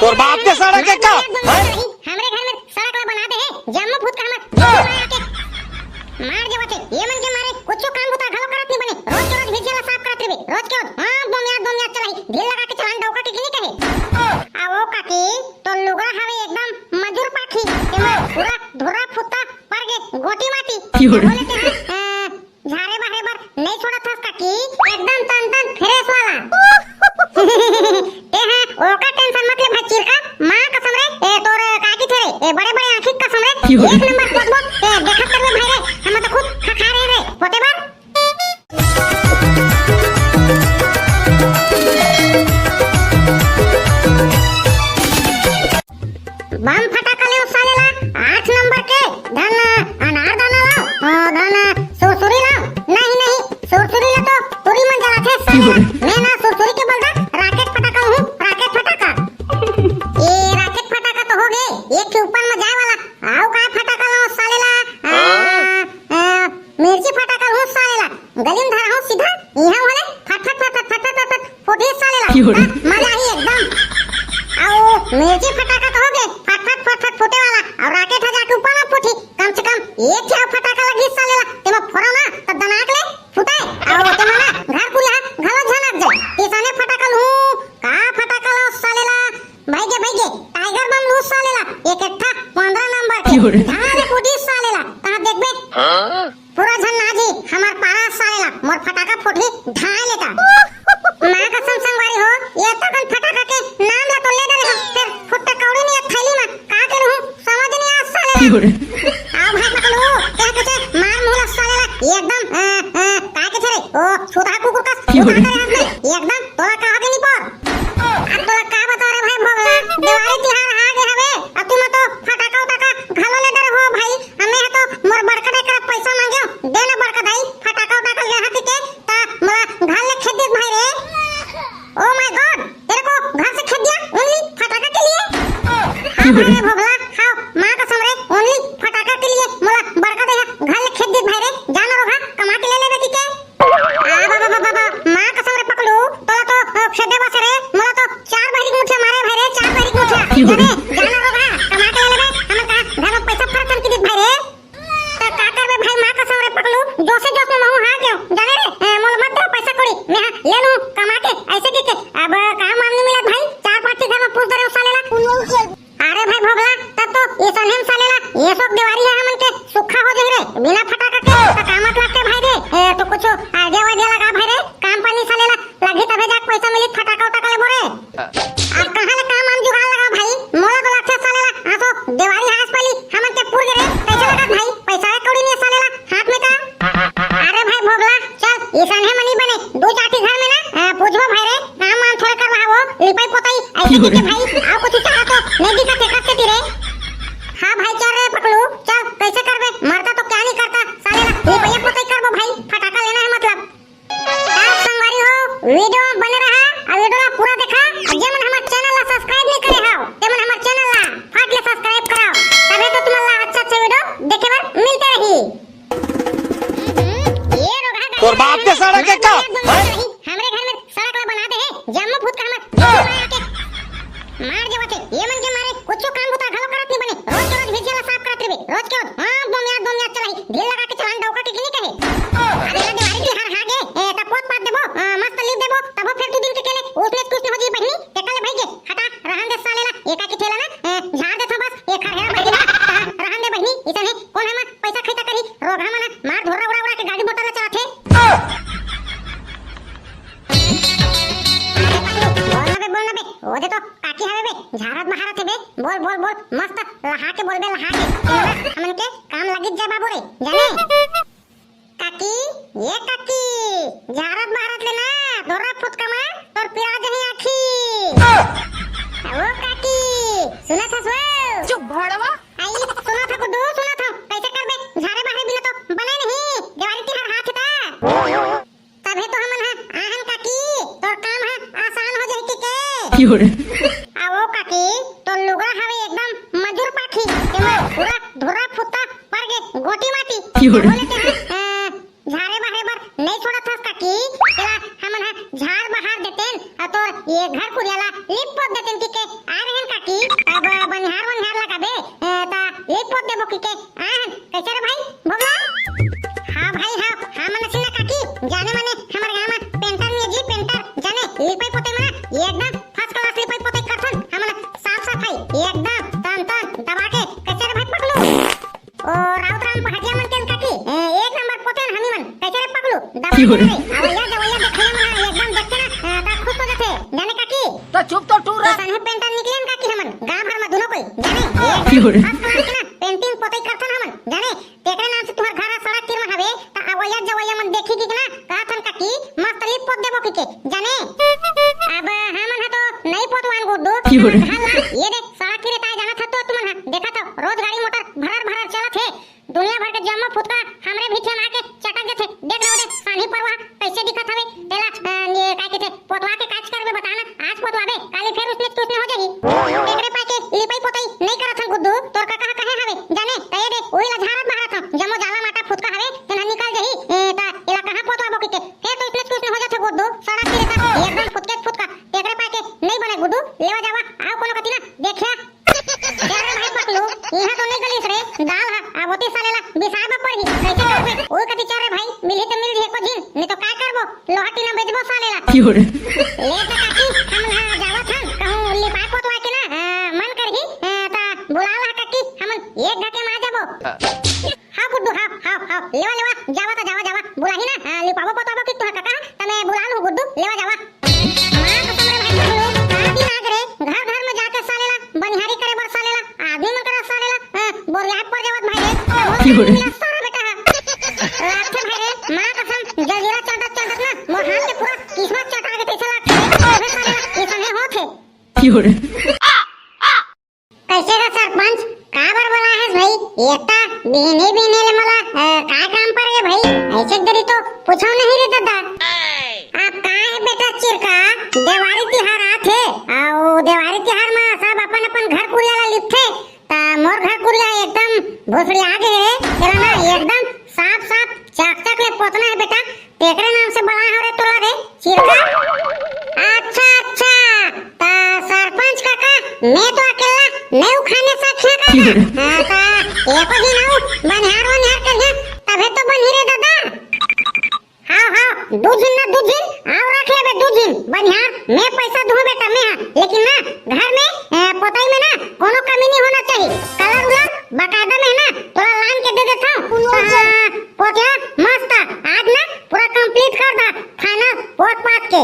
तोर बाप के सड़क है का हमरे घर में सड़क ला बना दे है जम्मू भूत का हमर मार देवते ये मन के मारे कुछ काम होता घलो करत नहीं बने रोज के रोज भिजिया साफ करत रहे रोज के हां बम याद चलाई ढील लगा के चलान डौका के नहीं कहे आओ काकी तो लुगा हवे एकदम मजूर पाखी एमा पूरा धुरा फुत्ता पर गे गोटी माटी बोले के झारे बाहे बर नहीं छोड़ा था काकी एकदम तन फ्रेश वाला ए हां ओका टेंशन मत ले भच्चीर का मां कसम रे ए तोर काकी थे रे ए बड़े आंखी कसम रे एक नंबर बकबक ए देखत करबे भाई रे हम तो खुद खा रहे रे होते बार बम फटाका ले सालेला 8 नंबर के धन अनार दाना लाओ धन सुरसुरी लाओ नहीं सुरसुरी ले तो पूरी मन जला थे साले मैं ना सुरसुरी के बोलता रॉकेट फटाका हूं रॉकेट फटाका ये रॉकेट फटाका तो हो गए एक के ऊपर में जाए वाला आओ का फटाका लाओ सालेला मिर्ची फटाका हूं सालेला गली में धरा हूं सीधा यहां वाले फट फुटे सालेला मजा ही एकदम आओ मिर्ची फटाका तो हो गए फट फुटे वाला और रॉकेट हजार के ऊपर ना फुटी कम से कम एक छह फटाका लगी सालेला तेमा फोड़ा ना तब दनाक ले फुटाए और तेमा ना घर कुला घलो झनक जाए किसाने फटाका लू का फटाका लो सालेला भाई गे टाइगर बम लू सालेला एक इकट्ठा 15 नंबर के कहां रे फुटी सालेला कहां देखबे पूरा झन्नाजी हमार पारा सालेला मोर फटाका फुटी ढाई लेता मां कसम संगवारी हो ये तो कल फटाका के नाम ला तो ले डरे फिर फुट्टे कौड़ी नहीं थैली में का करू समझ नहीं आ सालेला आ भाई पकड़ो क्या कहते मार मुहला सालेला एकदम का कहते रे ओ सुधा कुकुर का एकदम तोला का आगे नहीं पर अब तोला का बता रे भाई भगला दिवाली तिहार आ गए हवे अब तुम तो फटाका उटाका घलो ले डर हो भाई हमें तो मोर बड़का दे कर पैसा मांगे देना बड़का भाई फटाका उटाका ले हाथ के ता मोला घर ले खेद दे भाई रे ओ माय गॉड तेरे को घर से खेद दिया ओनली फटाका के लिए हां भाई भगला खाओ मां कसम रे ओनली फटाका के लिए मोला बड़का दे घर ले खेद दे भाई रे जानो रोगा कमा के ले ले बेटी के बाबा मां कसम रे पकड़ू तोला तो खेदे बस रे मोला तो 4 बारी मुठे मारे भाई रे 4 बारी मुठे जानो रोगा कमा के ले ले हम का घर में पैसा फरक कर दे भाई रे तो का करबे भाई मां कसम रे पकड़ू जोश में महू हां गयो जाने रे मोला मत दे पैसा कोड़ी मैं ले लूं कमा के ऐसे के अब काम मामले मिला भाई 4-5 घर में पूछ दे रे सालेला अरे भाई भोगला तब तो ये सनहेम सालेला ये सब दिवाली है हमन के सुखा हो जाई रे बिना फटाका के तो कामत लगते भाई रे तो कुछ आइडिया लगा भाई रे काम पानी सालेला लगी तबे जाक पैसा मिली फटाका उटाका ले मोरे अब कहां ले काम हम जुगाड़ लगा भाई मोला तो लगता सालेला आ तो दिवाली हास पाली हमन के पूर रे कैसे लगा भाई पैसा कौड़ी नहीं सालेला हाथ में का अरे भाई भोगला चल ये सनहेम नहीं बने दो चाटी घर में ना पूछबो भाई रे काम मान थोड़ा करवाओ लिपाई पोताई ऐसे के भाई आ कुछ चाहा तो नहीं दिखा कैसे ती रे हां भाई चल रे पकड़ू चल कैसे करबे मरता तो क्या नहीं करता सालेला लिपाई पोताई करबो भाई फटाका लेना है मतलब आप संगवारी हो वीडियो बने रहा और वीडियो पूरा देखा जे मन हमार चैनल ला सब्सक्राइब नहीं करे हाओ ते मन हमार चैनल ला फट ले सब्सक्राइब कराओ तबे तो तुम्हारा अच्छा वीडियो देखे बार मिलते रही ये रोगा तोर बाप के सड़क है का हमरे घर में सड़क ला बना दे है जम्मू भूत का हमर मार देवते ये मन के मारे कुछ काम होता घलो करत नहीं बने रोज के रोज भिजिया साफ करत रहे रोज के हां बम याद चलाई ढील लगा के चलान डौका के नहीं कहे अरे दिवाली तिहार आ गए त पोत पात देबो मस्त लीव देबो तब फिर 2 दिन के केले उसने कुछ नहीं हो जी बहनी टेकल भाई गे हटा रहन दे सालेला एका के ठेला ना झाड़ दे बस एक खड़े भाई रहन दे बहनी इतने कौन हम पैसा खैता करी रोगा मना मार धोरा उड़ा के गाड़ी मोटर चलाथे बोलना बे ओदे तो काकी हवे बे झारत महारत है बे बोल मस्त लहा के बोल बे लहा के हमन के काम लगी जा बाबू रे जाने काकी ये काकी झारत महारत लेना धोरा फुट कमा और पिरा जही आखी ओ काकी सुना था सो चुप भड़वा आई सुना था गुड्डू सुना था कैसे कर बे झारे बाहर बिना तो बने नहीं दिवाली तिहार हाथ था तबे तो हमन है आहन काकी तोर काम है आसान हो जाई के आओ काकी तो लुगा हवे एकदम मजूर पाखी एमा पूरा धुरा फुत्ता पर गे गोटी माटी बोले के झारे बाहर बर नहीं छोड़ा था काकी तेरा हमन है झाड़ बाहर देतेन तो ये घर कुरियाला लिप पोत देतेन के आ रहन पोत देबो की के कैसे रे भाई भोगला हां भाई हां मनसिना काकी जाने माने हमर गांव में पेंटर में जी पेंटर जाने लिपाई पोते में एकदम फर्स्ट क्लास लिपाई पोते करथन हमन साफ सफाई एकदम तन दबा के कैसे रे भाई पकलू ओ राउतराम पहाड़िया मन के काकी एक नंबर पोते हमी मन कैसे रे पकलू दबा के आवैया जवैया देखले मन एकदम देखते ना ता खुश हो जाते जाने काकी तो चुप तो टूर रहा सने पेंटर निकलेन काकी हमन गांव भर में दोनों कोई जाने पेंटिंग पोते करथन हमन जाने तेकरे नाम से तुम्हार घर सड़क तीर में हवे ता आवैया जवैया मन देखी की ना कहथन काकी मस्त लिप पोत देबो की के जाने अब हमन ह तो नहीं पोतवान गुड्डू ये देख सड़क तीर ताय जाना था तो तुमन देखा तो रोज गाड़ी मोटर भरर चलत है दुनिया भर के जम्मा फुटका हमरे भीठे में आके चटक देथे देख लो रे सानी परवा कैसे दिखत हवे तेला ये काय कहते पोतवा के काज करबे बताना आज पोतवाबे काली फिर उसने कुछ न हो जाही एकरे पाके लिपाई पोताई नहीं करत हन गुड्डू तोर का कहे हवे जाने तय दे ओई ला झारत बाहर था जमो जाला माटा फुटका हवे तना निकल जाही ता एला कहां पोतवाबो की के फिर तो उसने कुछ न हो जाथे गुड्डू सड़क पे ता एकदम फुटका एकरे पाके नहीं बने गुड्डू लेवा जावा आओ कोनो कति ना देखिया यार भाई पकलू यहां तो नहीं गलीस रे दाल है आवती सालेला बिसाबा पड़ही कैसे करबे ओई कति चारे भाई मिली तो मिल जे को दिन नहीं तो काय करबो लोहाटी ना बेचबो सालेला ले त काकी हम ना जावत हन कहूं लिपाई पोतवा के ना मन करही ता बुलाला काकी हम एक घटे में आ जाबो हां गुड्डू हां लेवा जावा बुलाही ना लिपाबो पोतवा की तो काका तमे बुलालू गुड्डू लेवा जावा हां कसम रे भाई पकलू आदि नाग रे घर में जाके सालेला बनिहारी करे बर सालेला आदमी मन करे सालेला बोरिया पर जावत भाई रे सारा बेटा रात भाई रे मां कसम जजीरा चटत ना मोर हाथ के पूरा किस्मत चटा के कैसे लागते सालेला ये सने होथे कैसे का सरपंच का बार बोला है भाई एकटा बिहने ले मला का काम पर है भाई ऐसे दरी तो पूछो नहीं रे दादा आप का है बेटा चिरका देवारी तिहार आथे आओ देवारी तिहार में सब अपन घर कुरिया लिपथे ता मोर घर कुरिया एकदम भोसड़ी आगे है तेरा ना एकदम साफ चक ले पोतना है बेटा तेकरे नाम से बड़ा है रे तोला रे चिरका अच्छा ता सरपंच काका मैं तो अकेला नहीं उखाने सकता का ता एको दिन आऊ बनिहार कर तबे तो बनी रे दादा हां दो दिन आओ रख ले बे 2 दिन बनिहार मैं पैसा दूं बेटा मैं लेकिन ना घर में पोताई में ना कोनो कमी नहीं होना चाहिए कलर उलर बकायदा में ना थोड़ा लान के दे देता हूं पोतिया मस्त आज ना पूरा कंप्लीट कर दा खाना पोत पात के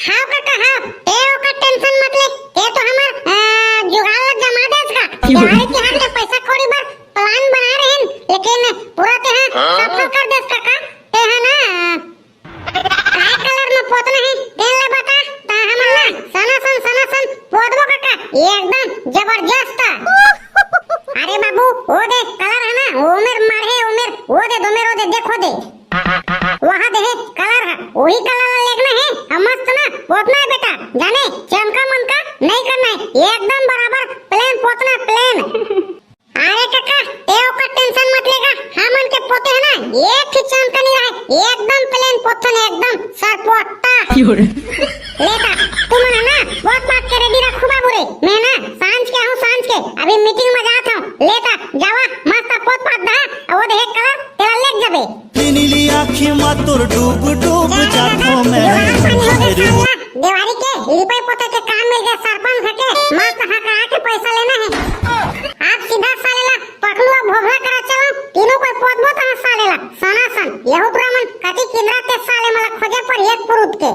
हां काका हां ए का टेंशन मत ले ए तो हमर जुगाड़ जमा देस का दिवाली तिहार के पैसा कौड़ी बार प्लान बना रहे हैं लेकिन पूरा ते सफल कर देस काका ते है ना काय कलर में पोतना है देन ले बता ता हमर ना सनासन पोतबो काका एकदम जबरदस्त अरे बाबू ओ दे कलर है ना उमर मारे उमर वो दे दो मेरो दे देखो दे वहां दे कलर है वही कलर लेना है मस्त ना पोतना है बेटा जाने चमका मनका नहीं करना है एकदम बराबर प्लेन पोतना प्लेन अरे काका तेओ का टेंशन मत लेगा हमन के पोते है ना एक ही चमका नहीं रहा एकदम प्लेन पोतन एकदम सर पोटा लेता तुम ना बहुत बात के रेडी रखो बाबू रे मैं ना सांझ के अभी मीटिंग में जाता हूं लेता जावा मस्त पोत पात दा वो दे कलर तेरा लेग जाबे नीली आँखें में तोर डूब जातो मैं देवारी के लिपाई पोते के काम मिल गया सरपंच हटे मस्त हका के पैसा लेना है आप सीधा सालेला पकलू भोभला करा चलो तीनों कोई पोतबो त सालेला सनासन यहू ब्राह्मण कति किंद्रा ते साले मला खोजे पर एक पुरुत के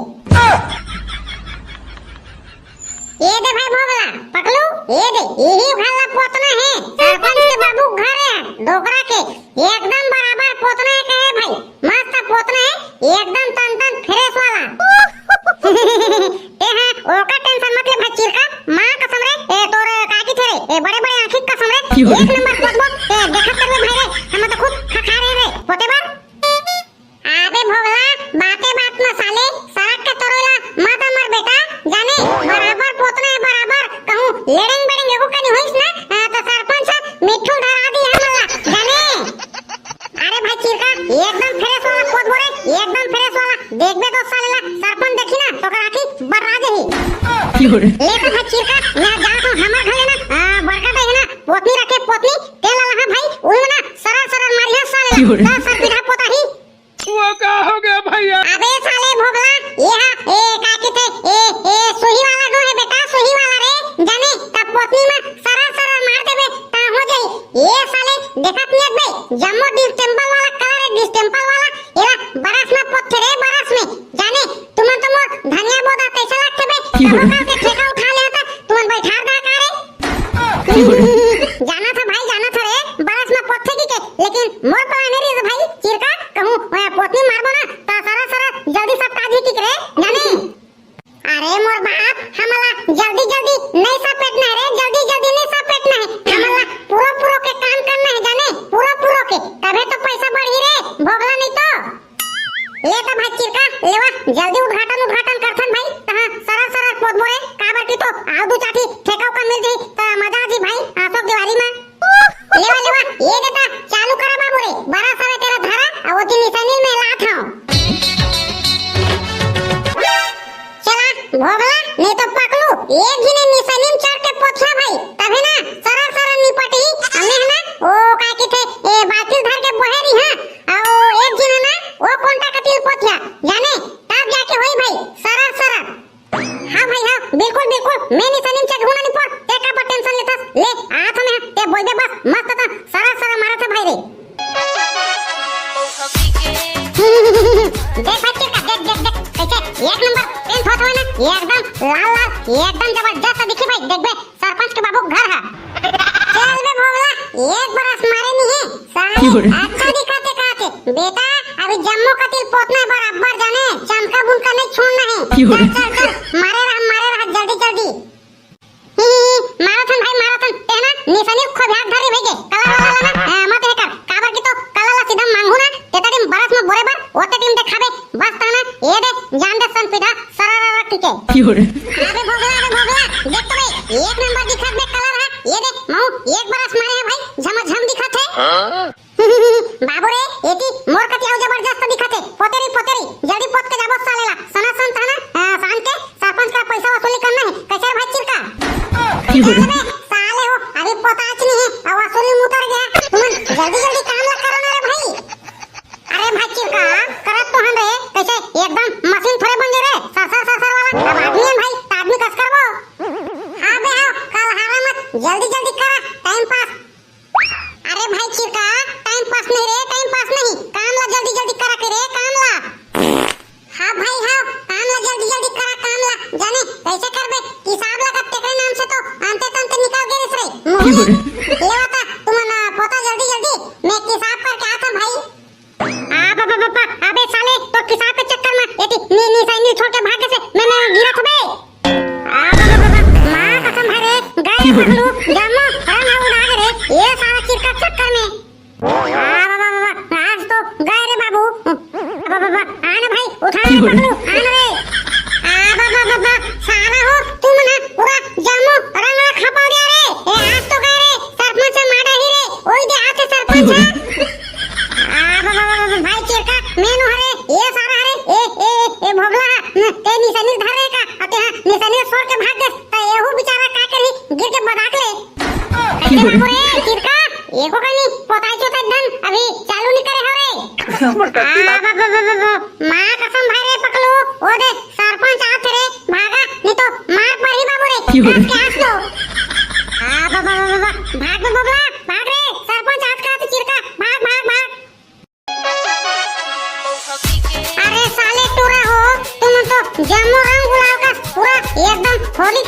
ये दे भाई भोभला पकलू ये दे यही भाला पोतना है सरपंच के बाबू घर है डोकरा के एकदम बराबर पोतना है कहे भाई मस्त पोतना है एकदम तन फ्रेश वाला ए हां ओका टेंशन मत ले भाई चिरका मां कसम रे ए तोर काकी थे रे ए बड़े आंखी कसम रे एक नंबर पोतबो ए देखत करबे भाई रे हम तो खुद खा रे पोते बार आबे भोगला बात में साले सड़क के तोरेला मत मर बेटा जाने बराबर पोतना है बराबर कहूं लेडिंग एगो कनी होइस ना तो सरपंच मिठू धरा दी हमला जाने अरे भाई चिरका एकदम फ्रेश वाला पोत बोरे एकदम फ्रेश वाला देखबे तो सालेला सरपंच देखी ना तो राखी बर्रा देही ले तो भाई चिरका मैं जा तो हमर घरे ना बड़का दे है ना पोतनी रखे पोतनी जा सर पिधा पोता ही वो क्या हो गया भैया? अबे साले भोगला ये का कहते ए सुही वाला गो है बेटा सुही वाला रे जाने तब पोतनी में सरा मार देबे ता हो जाई ये साले देखत नहीं बे जम्मो डिस्टेंपल वाला कलर है डिस्टेंपल वाला एला बरस में पोथे रे बरस में जाने तुम तो मोर धनिया बोदा कैसा लगते बे होगा के ठेका उठा ले था तुम बैठा दा का रे जाना था भाई जाना था रे बरस में पोथे की के लेकिन मोर प्लान है रे भाई चिरका कहूं ओए पोतनी मारबो ना ता सरा जल्दी सब काजी टिक रे जाने अरे मोर बाप हमला जल्दी नहीं सपेटना है रे जल्दी नहीं सपेटना है हमला पूरा के काम करना है जाने पूरा के तबे तो पैसा बढ़ी रे भोगला नहीं तो ले तो भाई चिरका लेवा जल्दी उद्घाटन करथन भाई हां सरा पोत मोरे काबर की तो आउ दू चाटी ठेकाव का मिल जाई त मजा जी भाई आसो दिवाली में लेवा ये देता चालू करा बाबू रे बड़ा सारे तेरा धारा और वो निशानी में लात हूं चला भोगला नहीं तो पकलू एक ही ने निशानी में चढ़ के पोछा भाई तभी ना सरा निपटी हमें है ना ओ का की थे ए बातिल धर के बहेरी हां और एक दिन है ना वो कोंटा कटिल पोछा जाने तब जाके होई भाई सरा हां भाई हां बिल्कुल मैं निशानी में चढ़ूना नहीं पर ते का पर टेंशन लेता ले हाथ में ते बोल दे बस मस्त था सरा मारा था भाई रे देख बच्चे का देख कैसे एक नंबर पेन फोटो है ना एकदम लाल एकदम जबरदस्त दिखे भाई देख बे सरपंच के बाबू घर है चल बे भोगला एक बरस मारे नहीं है साले अच्छा दिखाते कहते बेटा अभी जम्मू का तिल पोतना बराबर जाने चमका बुनका नहीं छोड़ना है चल मारे रहा जल्दी माराथन भाई माराथन ते ना निशानी खूब हाथ धरे भेजे कलर वाला ना मत है कर काबर की तो कलर ला सीधा मांगू ना तेता दिन बरस में बोरे बार ओते दिन देखाबे बस ता ना ये दे जान दे सन पिधा सरारा टिके अरे भोगला देख तो भाई एक नंबर दिखत में कलर है ये देख मऊ एक बरस मारे है भाई झमझम दिखत है बाबू रे एती मोर कटियाव जबरदस्त दिखत है पोतेरी जल्दी पोत के जाबो सालेला सना सन था ना सान के सरपंच का पैसा वसूली करना है कैसे भाई चिरका साले हो अभी पोताच नहीं है और वसूली उतर गया तुम जल्दी काम ला करो ना रे भाई अरे भाई चिरका करत तो हम रे कैसे एकदम मशीन थोड़े बन रे सर वाला अब आदमी है भाई आदमी कस करबो हां बे हां कल हारा मत जल्दी करा टाइम पास अरे भाई चिरका टाइम पास नहीं काम ला जल्दी करा के रे काम ला हां भाई हां काम ला जल्दी करा काम ला जाने कैसे करबे हिसाब लगा तेरे नाम से तो अंते तंते निकाल गे रे लेवाता तुम ना पोता जल्दी मैं हिसाब करके आता भाई आ बाबा अबे साले तो हिसाब के चक्कर में एती नी साइनी छोड़ के भागे से मैंने गिरा था बे आ बाबा मां कसम है रे गए पकड़ू जम्मो हम उड़ा रे ये सारा चिरका चक्कर में आ बाबा आज तो गए रे बाबू बाबा आना भाई उठा ले पकड़ू आना रे आ बाबा साला हो तुम ना पूरा जम्मो रंगला खपा दिया रे ए आज तो गए रे सरपंच माडा ही रे ओई दे आते सरपंच आ बाबा भाई चिरका मेनू हरे ये सारा हरे ए भोगला ते निशानी धरे का अते निशानी छोड़ के भाग गए त एहू बेचारा का करी गिर के बदाक ले कैसे बाबू रे चिरका एको कनी पोताई चोता धन अभी चालू नहीं करे हो रे मां कसम भाई रे पकलू ओ दे सरपंच आते रे भागा नहीं तो मार पड़ी बाबू रे क्या लो आ बाबा भाग भोगला भाग रे सरपंच आज का चिरका भाग अरे साले टूरा हो तुम तो जम्मू रंग गुलाल का पूरा एकदम होली